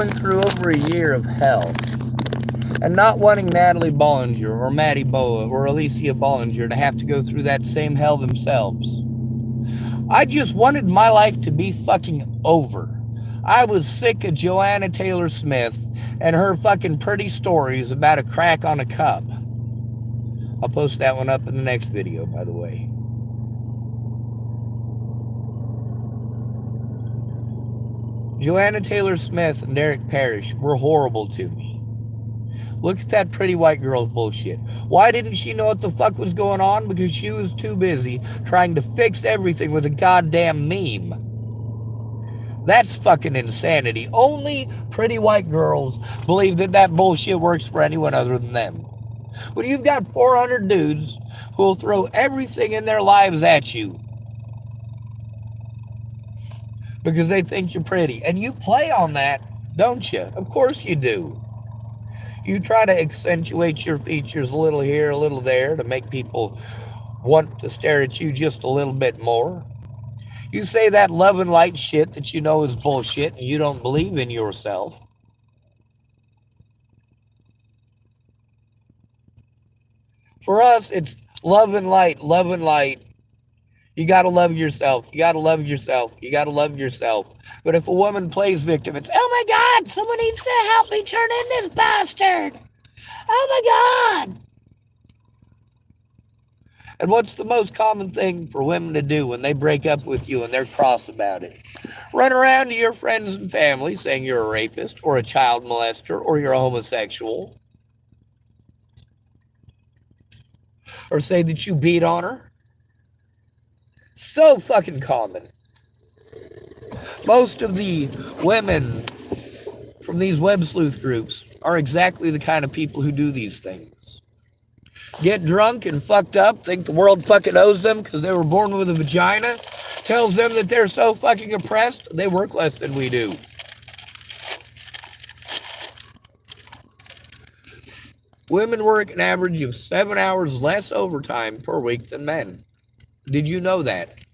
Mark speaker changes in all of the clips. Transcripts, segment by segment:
Speaker 1: going through over a year of hell and not wanting Natalie Bollinger or Maddie Boa or Alicia Bollinger to have to go through that same hell themselves. I just wanted my life to be fucking over. I was sick of Joanna Taylor Smith and her fucking pretty stories about a crack on a cup. I'll post that one up in the next video, by the way. Joanna Taylor Smith and Derek Parrish were horrible to me. Look at that pretty white girl's bullshit. Why didn't she know what the fuck was going on? Because she was too busy trying to fix everything with a goddamn meme. That's fucking insanity. Only pretty white girls believe that that bullshit works for anyone other than them. When you've got 400 dudes who will throw everything in their lives at you because they think you're pretty. And you play on that, don't you? Of course you do. You try to accentuate your features a little here, a little there to make people want to stare at you just a little bit more. You say that love and light shit that you know is bullshit and you don't believe in yourself. For us, it's love and light, love and light. You got to love yourself. You got to love yourself. You got to love yourself. But if a woman plays victim, it's, oh my God, someone needs to help me turn in this bastard. Oh my God. And what's the most common thing for women to do when they break up with you and they're cross about it? Run around to your friends and family saying you're a rapist or a child molester or you're a homosexual. Or say that you beat on her. So fucking common. Most of the women from these web sleuth groups are exactly the kind of people who do these things. Get drunk and fucked up, think the world fucking owes them because they were born with a vagina, tells them that they're so fucking oppressed, they work less than we do. Women work an average of 7 hours less overtime per week than men. Did you know that?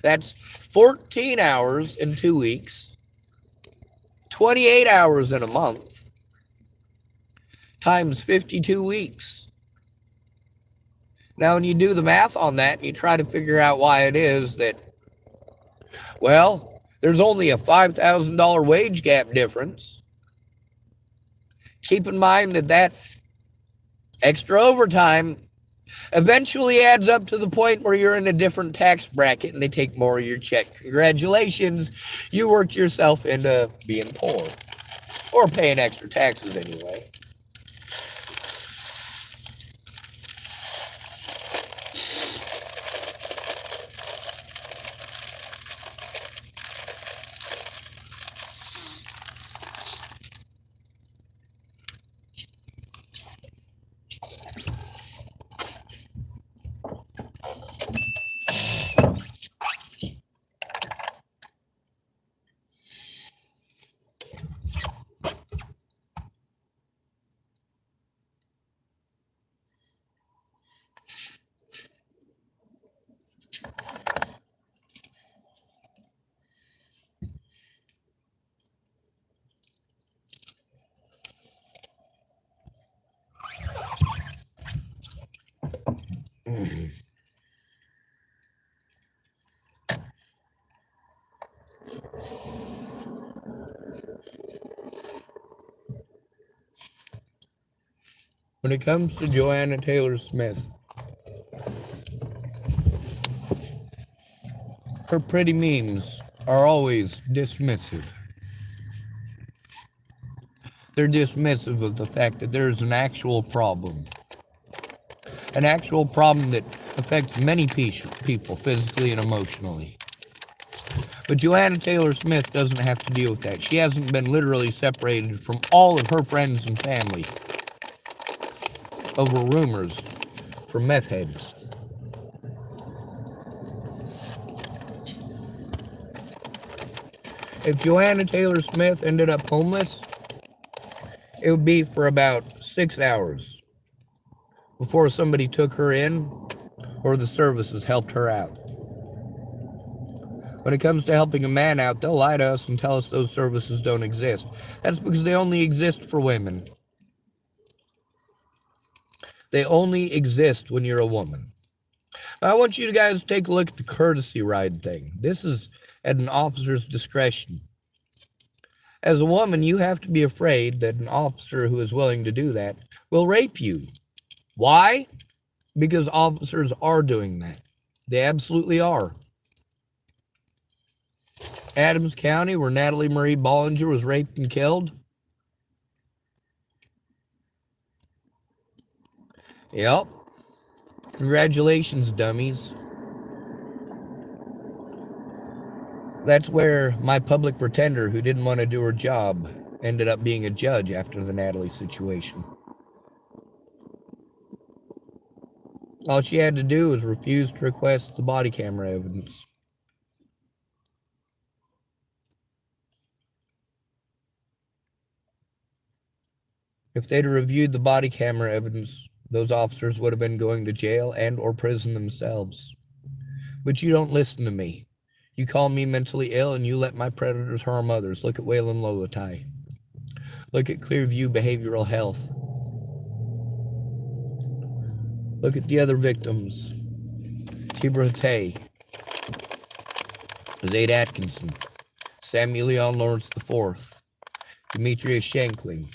Speaker 1: That's 14 hours in 2 weeks, 28 hours in a month, times 52 weeks. Now, when you do the math on that and you try to figure out why it is that, well, there's only a $5,000 wage gap difference, keep in mind that that extra overtime eventually adds up to the point where you're in a different tax bracket and they take more of your check. Congratulations, you worked yourself into being poor. Or paying extra taxes anyway. When it comes to Joanna Taylor Smith, her pretty memes are always dismissive. They're dismissive of the fact that there's an actual problem. An actual problem that affects many people physically and emotionally. But Joanna Taylor Smith doesn't have to deal with that. She hasn't been literally separated from all of her friends and family over rumors from meth heads. If Joanna Taylor Smith ended up homeless, it would be for about 6 hours before somebody took her in or the services helped her out. When it comes to helping a man out, they'll lie to us and tell us those services don't exist. That's because they only exist for women. They only exist when you're a woman. I want you guys to take a look at the courtesy ride thing. This is at an officer's discretion. As a woman, you have to be afraid that an officer who is willing to do that will rape you. Why? Because officers are doing that. They absolutely are. Adams County, where Natalie Marie Bollinger was raped and killed. Yep. Congratulations, dummies. That's where my public pretender, who didn't want to do her job, ended up being a judge after the Natalie situation. All she had to do was refuse to request the body camera evidence. If they'd reviewed the body camera evidence, those officers would have been going to jail and or prison themselves. But you don't listen to me. You call me mentally ill and you let my predators harm others. Look at Waylon Lolotai. Look at Clearview Behavioral Health. Look at the other victims. Tibra Hatay, Zaid Atkinson, Samuel Leon Lawrence IV, Demetrius Shankling.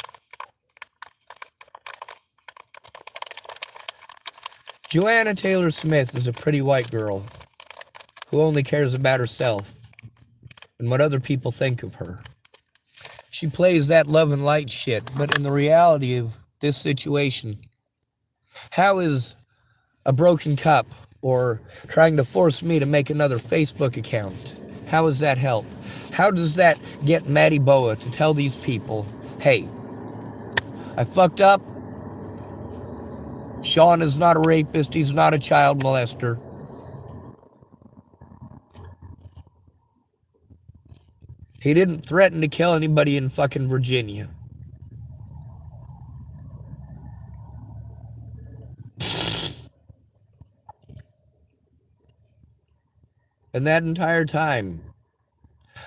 Speaker 1: Joanna Taylor Smith is a pretty white girl who only cares about herself and what other people think of her. She plays that love and light shit, but in the reality of this situation, how is a broken cup or trying to force me to make another Facebook account, how does that help? How does that get Maddie Boa to tell these people, hey, I fucked up. Sean is not a rapist. He's not a child molester. He didn't threaten to kill anybody in fucking Virginia. And that entire time,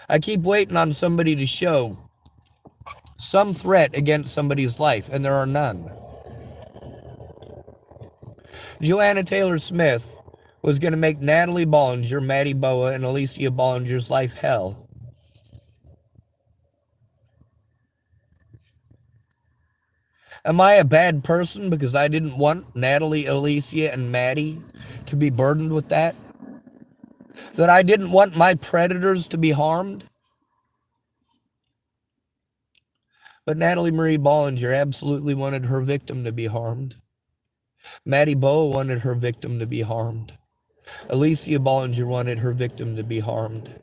Speaker 1: I keep waiting on somebody to show some threat against somebody's life, and there are none. Joanna Taylor Smith was going to make Natalie Bollinger, Maddie Boa, and Alicia Bollinger's life hell. Am I a bad person because I didn't want Natalie, Alicia, and Maddie to be burdened with that? That I didn't want my predators to be harmed? But Natalie Marie Bollinger absolutely wanted her victim to be harmed. Maddie Boa wanted her victim to be harmed. Alicia Bollinger wanted her victim to be harmed.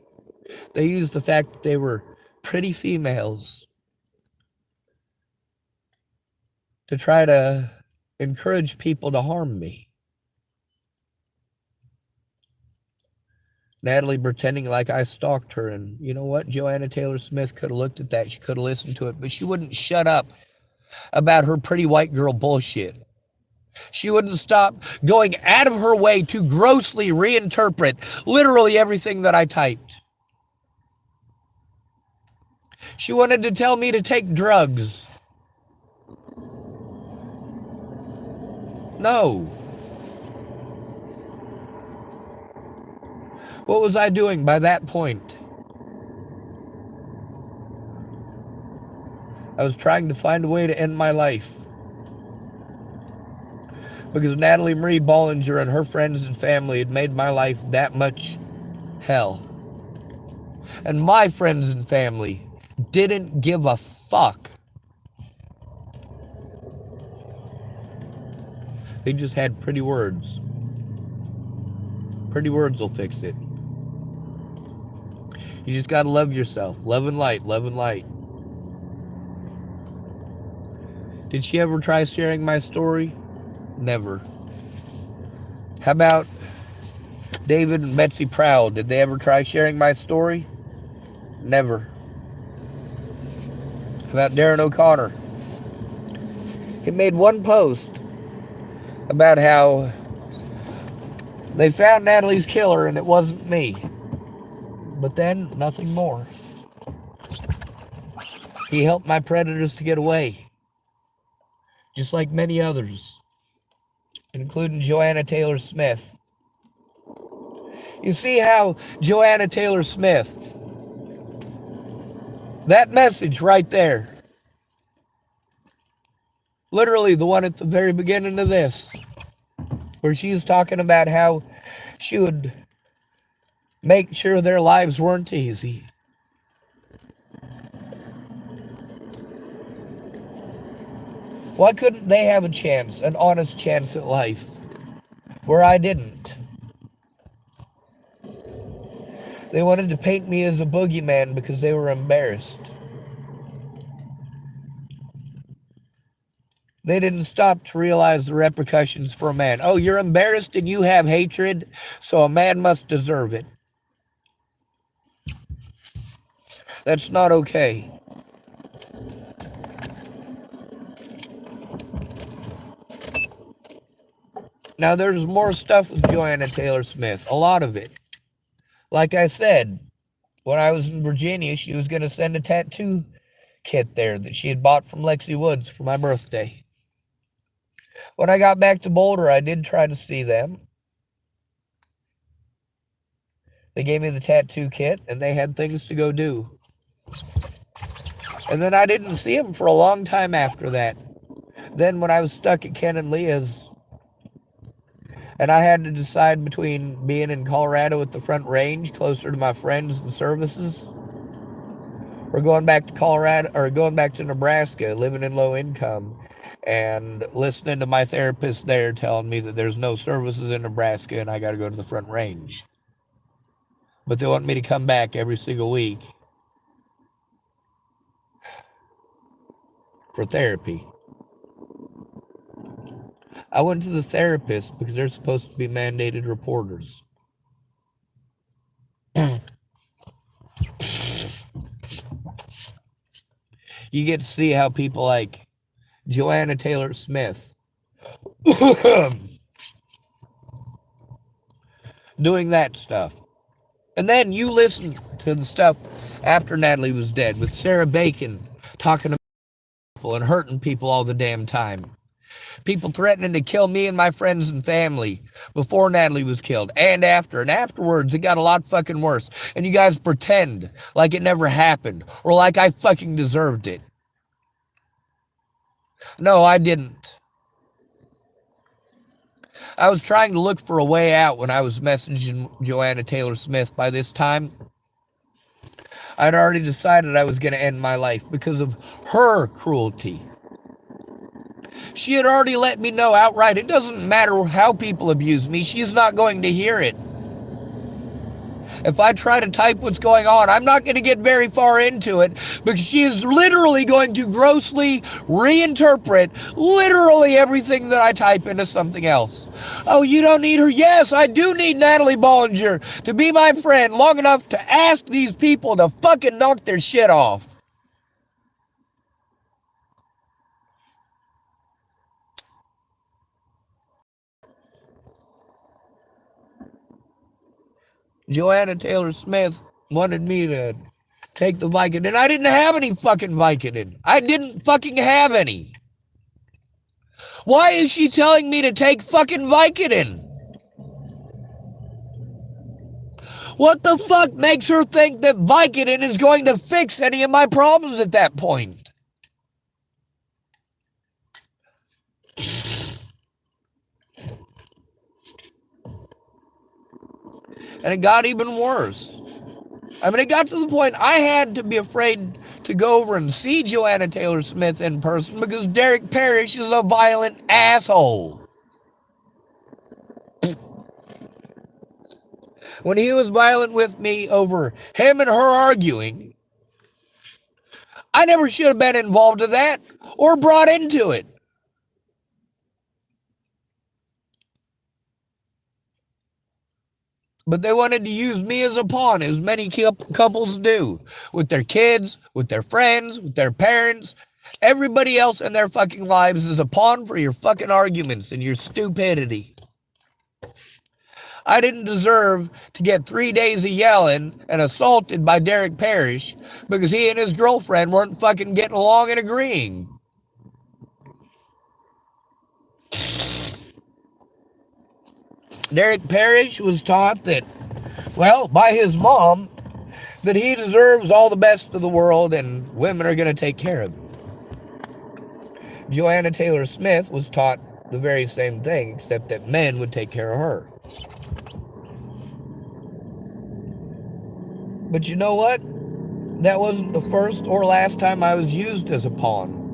Speaker 1: They used the fact that they were pretty females to try to encourage people to harm me. Natalie pretending like I stalked her, and you know what? Joanna Taylor Smith could have looked at that. She could have listened to it, but she wouldn't shut up about her pretty white girl bullshit. She wouldn't stop going out of her way to grossly reinterpret literally everything that I typed. She wanted to tell me to take drugs. No. What was I doing by that point? I was trying to find a way to end my life. Because Natalie Marie Bollinger and her friends and family had made my life that much hell. And my friends and family didn't give a fuck. They just had pretty words. Pretty words will fix it. You just gotta love yourself. Love and light, love and light. Did she ever try sharing my story? Never. How about David and Betsy Proud? Did they ever try sharing my story? Never. How about Darren O'Connor? He made one post about how they found Natalie's killer and it wasn't me. But then, nothing more. He helped my predators to get away, just like many others, including Joanna Taylor Smith. You see how Joanna Taylor Smith, that message right there, literally the one at the very beginning of this, where she was talking about how she would make sure their lives weren't easy. Why couldn't they have a chance, an honest chance at life, where I didn't? They wanted to paint me as a boogeyman because they were embarrassed. They didn't stop to realize the repercussions for a man. Oh, you're embarrassed and you have hatred, so a man must deserve it. That's not okay. Now, there's more stuff with Joanna Taylor Smith, a lot of it. Like I said, when I was in Virginia, she was going to send a tattoo kit there that she had bought from Lexi Woods for my birthday. When I got back to Boulder, I did try to see them. They gave me the tattoo kit, and they had things to go do. And then I didn't see them for a long time after that. Then when I was stuck at Ken and Leah's, and I had to decide between being in Colorado at the Front Range, closer to my friends and services, or going back to Colorado, or going back to Nebraska, living in low income, and listening to my therapist there telling me that there's no services in Nebraska and I got to go to the Front Range. But they want me to come back every single week for therapy. I went to the therapist because they're supposed to be mandated reporters. You get to see how people like Joanna Taylor Smith doing that stuff. And then you listen to the stuff after Natalie was dead with Sarah Bacon talking to people and hurting people all the damn time. People threatening to kill me and my friends and family before Natalie was killed and after. And afterwards, it got a lot fucking worse. And you guys pretend like it never happened or like I fucking deserved it. No, I didn't. I was trying to look for a way out when I was messaging Joanna Taylor Smith. By this time, I'd already decided I was going to end my life because of her cruelty. She had already let me know outright, it doesn't matter how people abuse me, she's not going to hear it. If I try to type what's going on, I'm not going to get very far into it because she is literally going to grossly reinterpret literally everything that I type into something else. Oh, you don't need her? Yes, I do need Natalie Bollinger to be my friend long enough to ask these people to fucking knock their shit off. Joanna Taylor Smith wanted me to take the Vicodin. I didn't have any fucking Vicodin. I didn't fucking have any. Why is she telling me to take fucking Vicodin? What the fuck makes her think that Vicodin is going to fix any of my problems at that point? And it got even worse. I mean, it got to the point I had to be afraid to go over and see Joanna Taylor Smith in person because Derek Parrish is a violent asshole. When he was violent with me over him and her arguing, I never should have been involved in that or brought into it. But they wanted to use me as a pawn, as many couples do, with their kids, with their friends, with their parents. Everybody else in their fucking lives is a pawn for your fucking arguments and your stupidity. I didn't deserve to get 3 days of yelling and assaulted by Derek Parrish because he and his girlfriend weren't fucking getting along and agreeing. Derek Parrish was taught that, well, by his mom, that he deserves all the best of the world and women are going to take care of him. Joanna Taylor Smith was taught the very same thing, except that men would take care of her. But you know what? That wasn't the first or last time I was used as a pawn.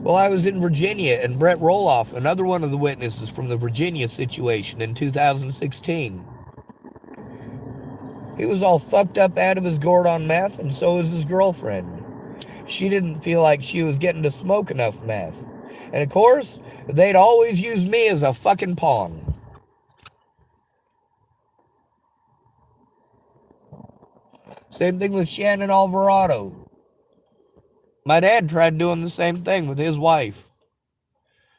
Speaker 1: Well, I was in Virginia, and Brett Roloff, another one of the witnesses from the Virginia situation in 2016. He was all fucked up out of his gourd on meth, and so was his girlfriend. She didn't feel like she was getting to smoke enough meth. And of course, they'd always use me as a fucking pawn. Same thing with Shannon Alvarado. My dad tried doing the same thing with his wife.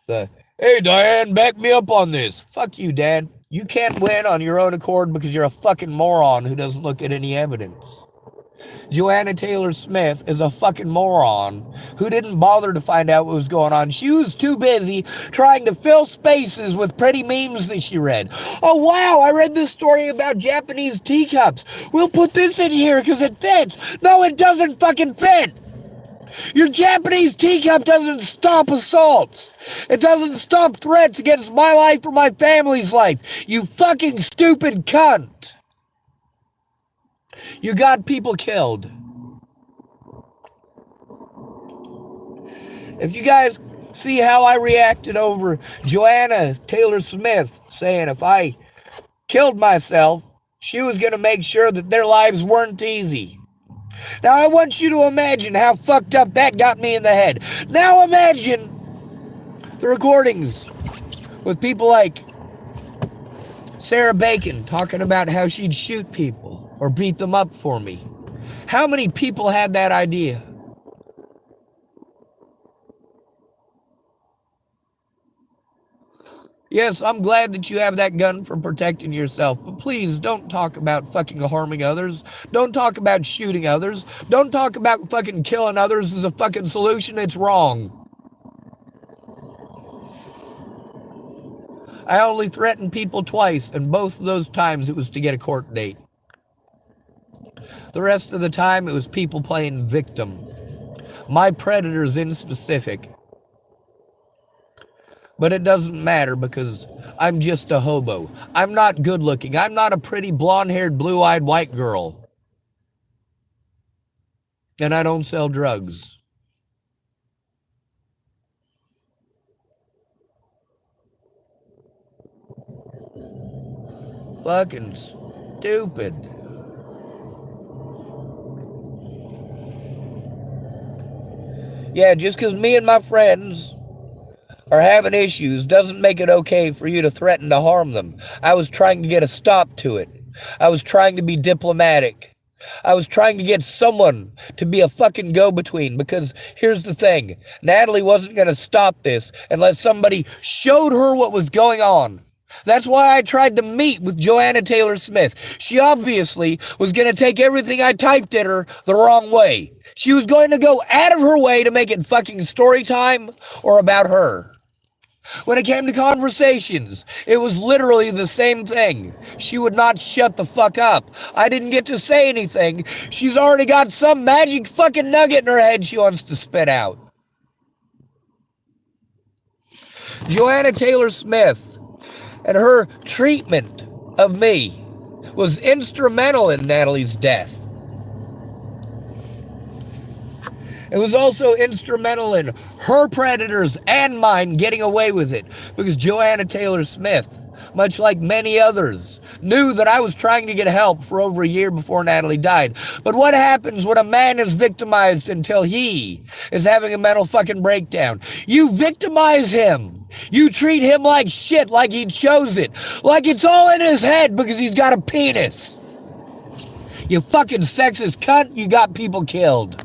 Speaker 1: Hey Diane, back me up on this. Fuck you, Dad. You can't win on your own accord because you're a fucking moron who doesn't look at any evidence. Joanna Taylor Smith is a fucking moron who didn't bother to find out what was going on. She was too busy trying to fill spaces with pretty memes that she read. Oh wow, I read this story about Japanese teacups. We'll put this in here because it fits. No, it doesn't fucking fit. Your Japanese teacup doesn't stop assaults. It doesn't stop threats against my life or my family's life. You fucking stupid cunt. You got people killed. If you guys see how I reacted over Joanna Taylor Smith saying if I killed myself, she was going to make sure that their lives weren't easy. Now I want you to imagine how fucked up that got me in the head. Now imagine the recordings with people like Sarah Bacon talking about how she'd shoot people or beat them up for me. How many people had that idea? Yes, I'm glad that you have that gun for protecting yourself, but please don't talk about fucking harming others. Don't talk about shooting others. Don't talk about fucking killing others as a fucking solution. It's wrong. I only threatened people twice, and both of those times it was to get a court date. The rest of the time it was people playing victim. My predators in specific. But it doesn't matter because I'm just a hobo. I'm not good looking. I'm not a pretty blonde-haired, blue-eyed white girl. And I don't sell drugs. Fucking stupid. Yeah, just because me and my friends are having issues doesn't make it okay for you to threaten to harm them. I was trying to get a stop to it. I was trying to be diplomatic. I was trying to get someone to be a fucking go-between because here's the thing. Natalie wasn't going to stop this unless somebody showed her what was going on. That's why I tried to meet with Joanna Taylor Smith. She obviously was going to take everything I typed at her the wrong way. She was going to go out of her way to make it fucking story time or about her. When it came to conversations, it was literally the same thing. She would not shut the fuck up. I didn't get to say anything. She's already got some magic fucking nugget in her head she wants to spit out. Joanna Taylor Smith and her treatment of me was instrumental in Natalie's death. It was also instrumental in her predators and mine getting away with it because Joanna Taylor Smith, much like many others, knew that I was trying to get help for over a year before Natalie died. But what happens when a man is victimized until he is having a mental fucking breakdown? You victimize him. You treat him like shit, like he chose it, like it's all in his head because he's got a penis. You fucking sexist cunt, you got people killed.